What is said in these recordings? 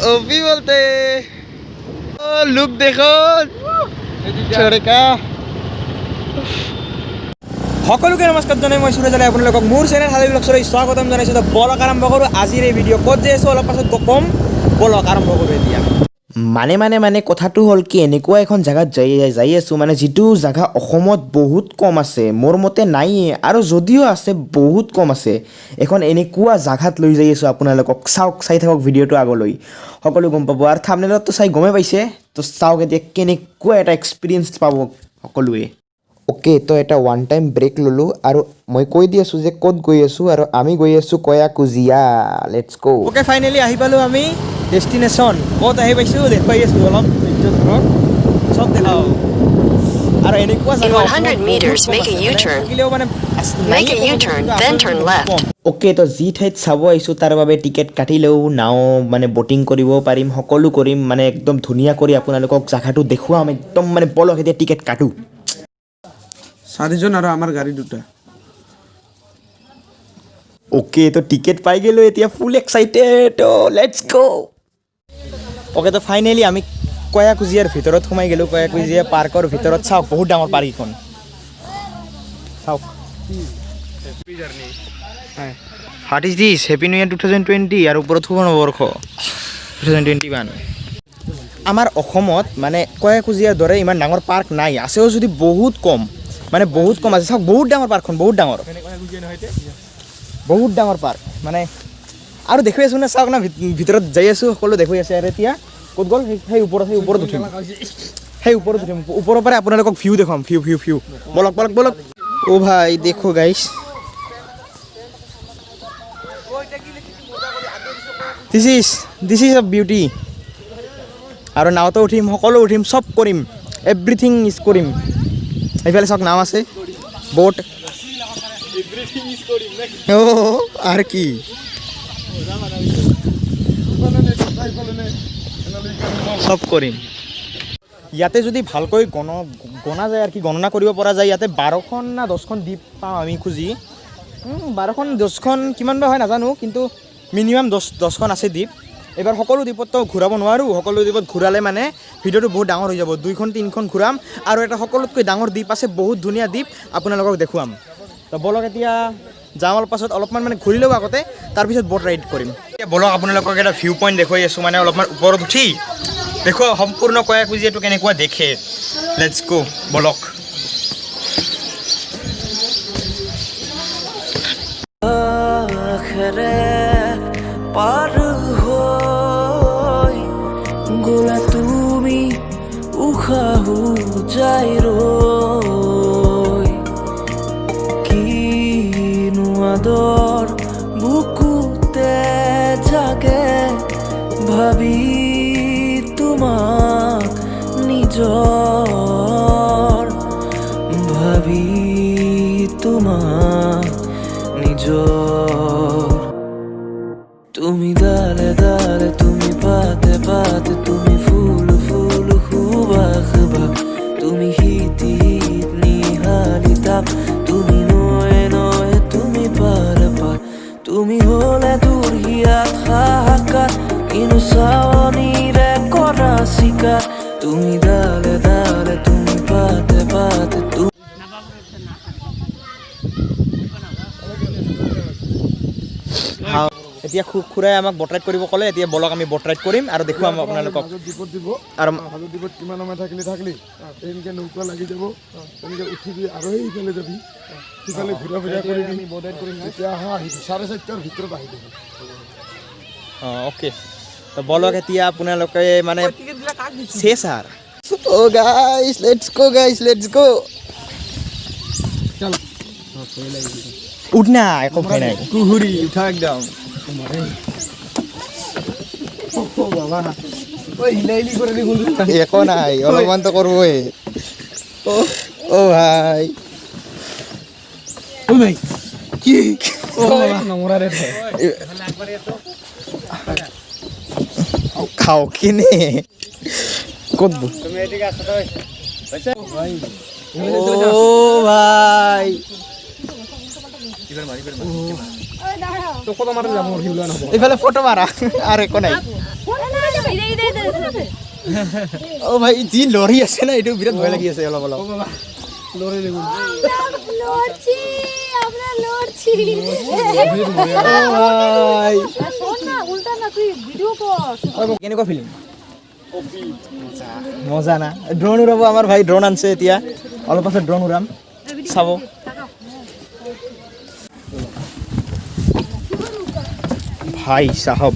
OP बोलते look देखो छोड़का সকলোকে নমস্কাৰ জনাই মই সুৰজ আলাই আপোনালোকক মোৰ চেনেল হালি ব্লগছলৈ স্বাগতম জনাইছোঁ। বলক আৰম্ভ কৰোঁ আজিৰ এই ভিডিঅ' ক'ত যাই আছোঁ অলপ পাছত ক'ম। বলক আৰম্ভ কৰোঁ এতিয়া। মানে কথাটো হ'ল কি এনেকুৱা এখন জেগাত যাই আছোঁ মানে যিটো জেগা অসমত বহুত কম আছে, মোৰ মতে নাইয়ে, আৰু যদিও আছে বহুত কম আছে। এখন এনেকুৱা জেগাত লৈ যাই আছোঁ আপোনালোকক। চাই থাকক ভিডিঅ'টো আগলৈ, সকলো গম পাব। আৰু থাম্বনেইলততো চাই গমেই পাইছে, তো চাওক এতিয়া কেনেকুৱা এটা এক্সপিৰিয়েঞ্চ পাব সকলোৱে। অ'কে, তো এটা ওৱান টাইম ব্ৰেক ল'লোঁ আৰু মই কৈ দি আছোঁ যে ক'ত গৈ আছোঁ, আৰু আমি গৈ আছোঁ Kayakujia. Let's go. Okay, finally আহি পালোঁ আমি ডেষ্টিনেশ্যন। ক'ত আহি পাইছোঁ দেখুৱাই আছোঁ অলপ চব দেখাওঁ। আৰু এনেকুৱা জেগা অ'কে, তো যি ঠাইত চাব আহিছোঁ তাৰ বাবে টিকেট কাটিলেও নাও মানে ব'টিং কৰিব পাৰিম, সকলো কৰিম, মানে একদম ধুনীয়া কৰি আপোনালোকক জেগাটো দেখুৱাম একদম। মানে বলক এতিয়া টিকেট কাটোঁ। 4জন আৰু আমাৰ গাড়ী দুটা। অ'কে, তো টিকেট পাই গ'লোঁ এতিয়া, ফুল এক্সাইটেড। Let's go. অ'কে, তো ফাইনেলি আমি কয়াকুজিয়াৰ ভিতৰত সোমাই গ'লোঁ। কয়াকুজিয়া পাৰ্কৰ ভিতৰত চাওক বহুত ডাঙৰ পাৰ্ক এইখন। চাওক what is this? Happy new ইয়াৰ 2020 আৰু ওপৰত শুভ নৱবৰ্ষ 2021। আমাৰ অসমত মানে কয়াকুজিয়াৰ দৰে ইমান ডাঙৰ পাৰ্ক নাই, আছেও যদি বহুত কম, মানে বহুত কম আছে। চাওক বহুত ডাঙৰ পাৰ্কখন, বহুত ডাঙৰ পাৰ্ক মানে। আৰু দেখুৱাই আছোঁ না, চাওক না ভিতৰত যাই আছোঁ, সকলো দেখুৱাই আছে। আৰু এতিয়া ক'ত গ'ল? সেই ওপৰত উঠিম, ওপৰৰ পৰাই আপোনালোকক ভিউ দেখুৱাম। ভিউ বলক। অ' ভাই দেখো গাইছ, দিছ ইজ অ বিউটি। আৰু নাওতো উঠিম, সকলো উঠিম, চব কৰিম, এভৰিথিং ইজ কৰিম। এইফালে চাওক নাও আছে, বোট। আৰু কি চব কৰিম ইয়াতে। যদি ভালকৈ গণনা যায় আৰু কি গণনা কৰিব পৰা যায়, ইয়াতে 12খন না 10খন দ্বীপ পাওঁ আমি খুজি। 12খন 10খন কিমান বা হয় নাজানো, কিন্তু মিনিমাম 10খন আছে দ্বীপ। এইবাৰ সকলো দ্বীপততো ঘূৰাব নোৱাৰোঁ, সকলো দ্বীপত ঘূৰালে মানে ভিডিঅ'টো বহুত ডাঙৰ হৈ যাব। 2খন 3খন ঘূৰাম, আৰু এটা সকলোতকৈ ডাঙৰ দ্বীপ আছে, বহুত ধুনীয়া দ্বীপ, আপোনালোকক দেখুৱাম। তো বলক এতিয়া যাম, অলপ পাছত অলপমান মানে ঘূৰি লওঁ আগতে, তাৰপিছত ব'ট ৰাইড কৰিম। এতিয়া বলক আপোনালোকক এটা ভিউ পইণ্ট দেখুৱাই আছোঁ, মানে অলপমান ওপৰত উঠি দেখুৱাও সম্পূৰ্ণ কয়াকুজিয়াটো কেনেকুৱা দেখে। লেটছ গো, বলক। গোলা তুমি উশাহু যাই ৰৈ, কিনো আদৰ বুকুতে জাগে, ভাবি তোমাক নিজৰ, ভাবি তোমাক নিজৰ। তুমি ডালে ডালে, তুমি পাতে পাতে, তুমি ফুল ফুল সুবাস বাস, তুমি শীত শীত নিহালি তাপ, তুমি নয়ে নয়ে, তুমি পাৰ পাৰ, তুমি হ'লে দূৰ হিয়াত হাহাকাৰ, কিনো চাৱনীৰে কৰা চিকাৰ, তুমি ডালে ডালে, তুমি পাতে পাতে, এতিয়া খুৰাই আমাক বট ৰাইড কৰিব ক'লে, এতিয়া বলক আমি বট ৰাইড কৰিম আৰু দেখুৱাম আপোনালোকক। আৰু মাজত দ্বীপত কিমান সময় থাকলি এনেকৈ নৌকা লাগি যাব, তেনেকৈ উঠিবি আৰু সেইফালে যাবি, সিফালে ঘূৰা কৰিবি, বট ৰাইড কৰিম। তেতিয়া আহিবি 4:30টাৰ ভিতৰত আহিবি। অ'কে, তো বলক এতিয়া আপোনালোকে মানে চেছ আৰ। অ' গাইছ, লেটছ গো। উঠ না, একো ভয় নাই, কুহুৰি উঠা একদম। একো নাই, অলপমানতো কৰবই। অ' ভাই কি খাও কিনে ক'ত ভাই এইফালে ফটো মাৰা আৰু একো নাই। অ' ভাই যি লৰি আছে না এইটো বিৰাট ভয় লাগি আছে অলপ অলপ লৰে দেখোন লড়ছি আমৰা লড়ছি ভাই শোন না উল্টা না তুই ভিডিও কৰ কেনেকুৱা ফিলিং মজা না ড্ৰোন উৰাব আমাৰ ভাই ড্ৰোন আনছে এতিয়া অলপ পাছত ড্ৰোন উৰাম চাব ভাই সাহব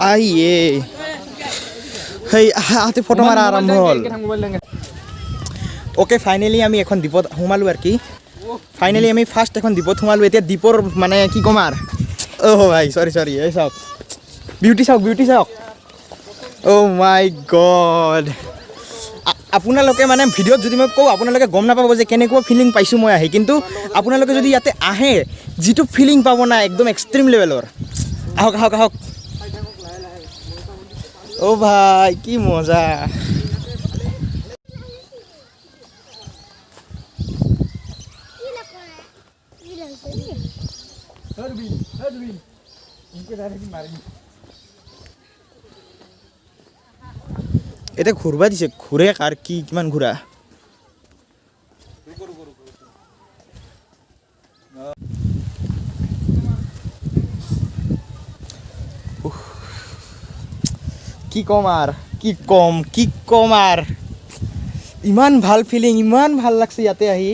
আইয়ে হেই হাতে ফটো মাৰা আৰম্ভ হ'ল অ'কে ফাইনেলি আমি এখন দ্বীপত সোমালোঁ আৰু কি ফাইনেলি আমি ফাৰ্ষ্ট এখন দ্বীপত সোমালোঁ এতিয়া দ্বীপৰ মানে কি ক'ম আৰু অ' ভাই চৰি এই চাওক বিউটি চাওক অ' মাই গড আপোনালোকে মানে ভিডিঅ'ত যদি মই কওঁ আপোনালোকে গম নাপাব যে কেনেকুৱা ফিলিং পাইছোঁ মই আহি কিন্তু আপোনালোকে যদি ইয়াতে আহে যিটো ফিলিং পাব না একদম এক্সট্ৰিম লেভেলৰ আহক অ' ভাই কি মজা এতিয়া ঘূৰবা দিছে ঘূৰে কাৰ কি কিমান ঘূৰা কি ক'ম আৰু ইমান ভাল ফিলিং ইমান ভাল লাগছে ইয়াতে আহি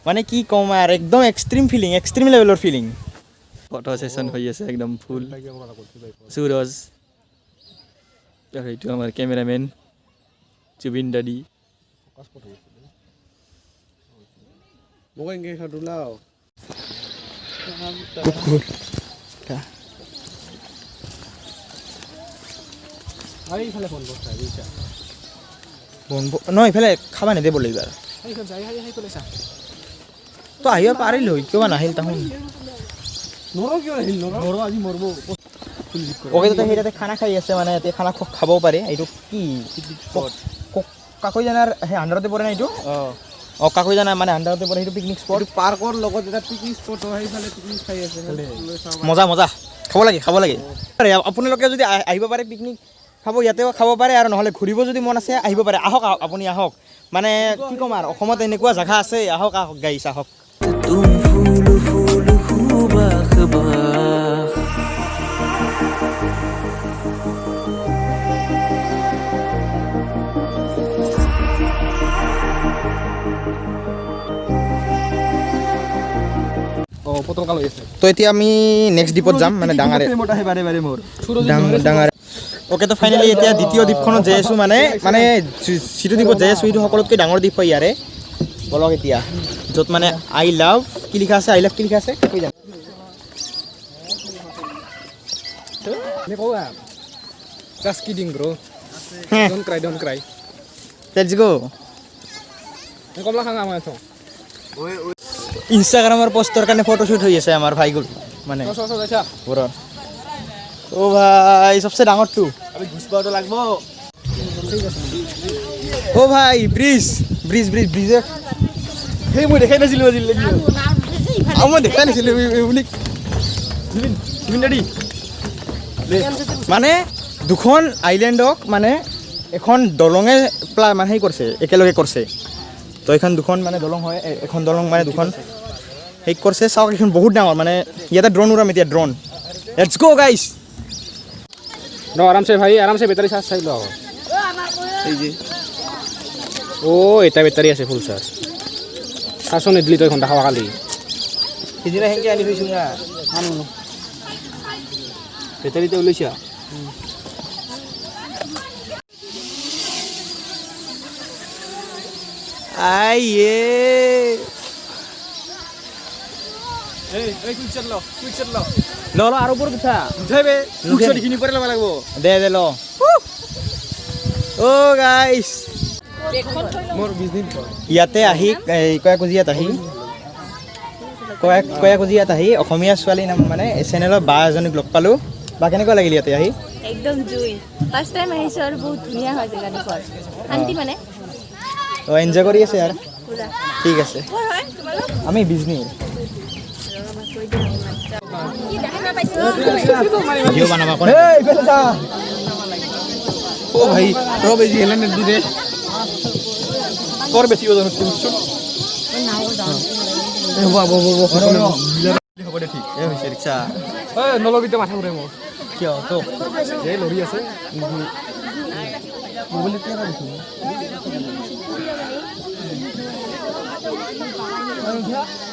মানে কি ক'ম আৰু একদম এক্সট্ৰিম লেভেলৰ ফিলিং ফটো সেশন হৈ আছে একদম ফুল সুৰজ আৰু এইটো আমাৰ কেমেৰামেন জুবিন দাদি মোক এংগে খাটুলাও কুকুৰ আই ফালে ফোন কৰতে বুঝছা নহয় এইফালে খাবা নেদে বোলে এইবাৰ এইখন যাই হাই কলেছা তো আহিব পাৰিল হয় কিয় নাহিল তাহোন নৰো কিয় আহিল নৰো আজি মৰব ওকে তাতে সেই তাতে খানা খাই আছে মানে ইয়াতে খানা খাবও পাৰে এইটো কি কাকৈ জানাৰ সেই আণ্ডাৰতে পৰে না এইটো অঁ কাকৈ জানা মানে আণ্ডাৰতে পৰে সেইটো পিকনিক স্পট পাৰ্কৰ লগত এটা পিকনিক স্পট হয় সেইফালে পিকনিক খাই আছে মজা খাব লাগে আৰে আপোনালোকে যদি আহিব পাৰে পিকনিক খাব ইয়াতেও খাব পাৰে আৰু নহ'লে ঘূৰিব যদি মন আছে আহিব পাৰে আহক আপুনি আহক মানে কি ক'ম আৰু অসমত এনেকুৱা জেগা আছে আহক গাইছ আহক तुम फूल फूल खूब अखबार পতকা লৈ আছে তো এতিয়া আমি নেক্সট দ্বীপত যাম মানে ডাঙাৰে অ'কে তো ফাইনেলি এতিয়া দ্বিতীয় দ্বীপখনত যাই আছোঁ মানে যিটো দ্বীপত যাই আছোঁ সেইটো সকলোতকৈ ডাঙৰ দ্বীপ হয় ইয়াৰে বলক এতিয়া য'ত মানে আই লাভ কি লিখা আছে কৈ যাম Just kidding bro. Don't cry. Let's go কমলা খাঙা মই আছো ইনষ্টাগ্ৰামৰ পষ্টৰ কাৰণে ফটোশ্বুট হৈ আছে আমাৰ ভাইগুল মানে আচ্ছা ঘৰৰ অ' ভাই চবচে ডাঙৰটো আমি ঘুষবাটো লাগব অ' ভাই ব্ৰিজে সেই মই দেখাই নাছিলোঁ আজিলৈকে মই দেখাই নাছিলোঁ বুলি জুবিন দাদি মানে দুখন আইলেণ্ডক মানে এখন দলঙে মানে হেৰি কৰিছে একেলগে কৰিছে তো এইখন দুখন মানে দলং হয় এখন দলং মানে দুখন হেৰি কৰিছে চাওক এইখন বহুত ডাঙৰ মানে ইয়াতে ড্ৰোন উৰাম এতিয়া ড্ৰোন লেটছ গো গাইছ নো আরামসে বেটারি চার্জ চাইলো এই যে ও এটা বেটারি আছে ফুল চার্জ চার্জ নিদিলি তো ঘন্টা খাওয়া কালি সিদিনা সেনেকৈ আনি থৈছোঁ না বেটাৰীতে ওলাইছা আইয়ে ল আৰু ওপৰত উঠা উঠাইবে এইখিনি পরে লবা লাগবো দে ল অ' গাইছ মোর বিজনেস ইয়াতে আহি কয়াকুজিয়াত আহি অসমীয়া ছোৱালী নাম মানে চেনেলৰ বা এজনীক লগ পালোঁ বা কেনেকুৱা লাগিল ইয়াতে আহি একদম জুই ফাৰ্ষ্ট টাইম আহিছোঁ আৰু বহুত ধুনীয়া হয় জেগাডোখৰ শান্তি মানে অঁ এনজয় কৰি আছে আৰু পুৰা ঠিক আছে ক'ৰ হয় তোমালোক আমি বিজনী ভিডিও বানাবা কোন ও ভাই রবে জি হেলেন দিদে তোর বেশি ওজন হচ্ছে বুঝছো হ'ব দে ঠিক এ হৈছে ৰিক্সা নলবিতে মাথা ঘূৰে মোৰ কিয় তো এই লৰি আছে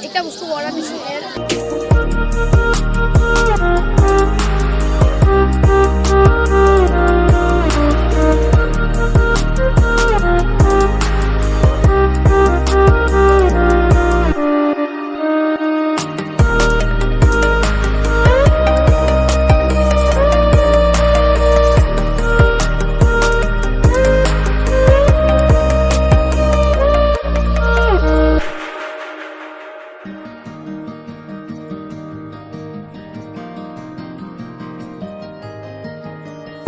একটা বস্তু অৰ্ডাৰ দিছি এৰ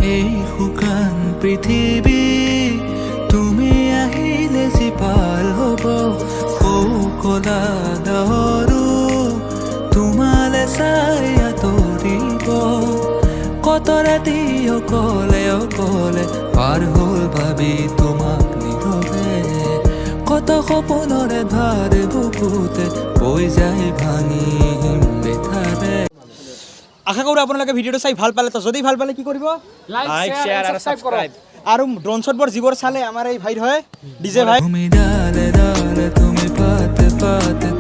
এই শুকান পৃথিৱী তুমি আহিলে জীপাল হ'ব কলা দহৰো তোমালে চাই আঁতৰিব কত ৰাতি অকলে অকলে পাৰ হ'ল ভাবি তোমাক নীৰৱে কত সপোনৰে ধাৰ বুকুতে বৈ যায় ভাঙি বেথাৰে আশা কৰোঁ আপোনালোকে ভিডিঅ'টো চাই ভাল পালে তো যদি ভাল পালে কি কৰিব লাইক শেয়াৰ আৰু সাবস্ক্ৰাইব আৰু ড্ৰোন শ্বটবোৰ যিবোৰ চালে আমাৰ এই ভাইৰ হয় ডিজে ভাই তুমি ডালে ডালে তুমি পাতে পাতে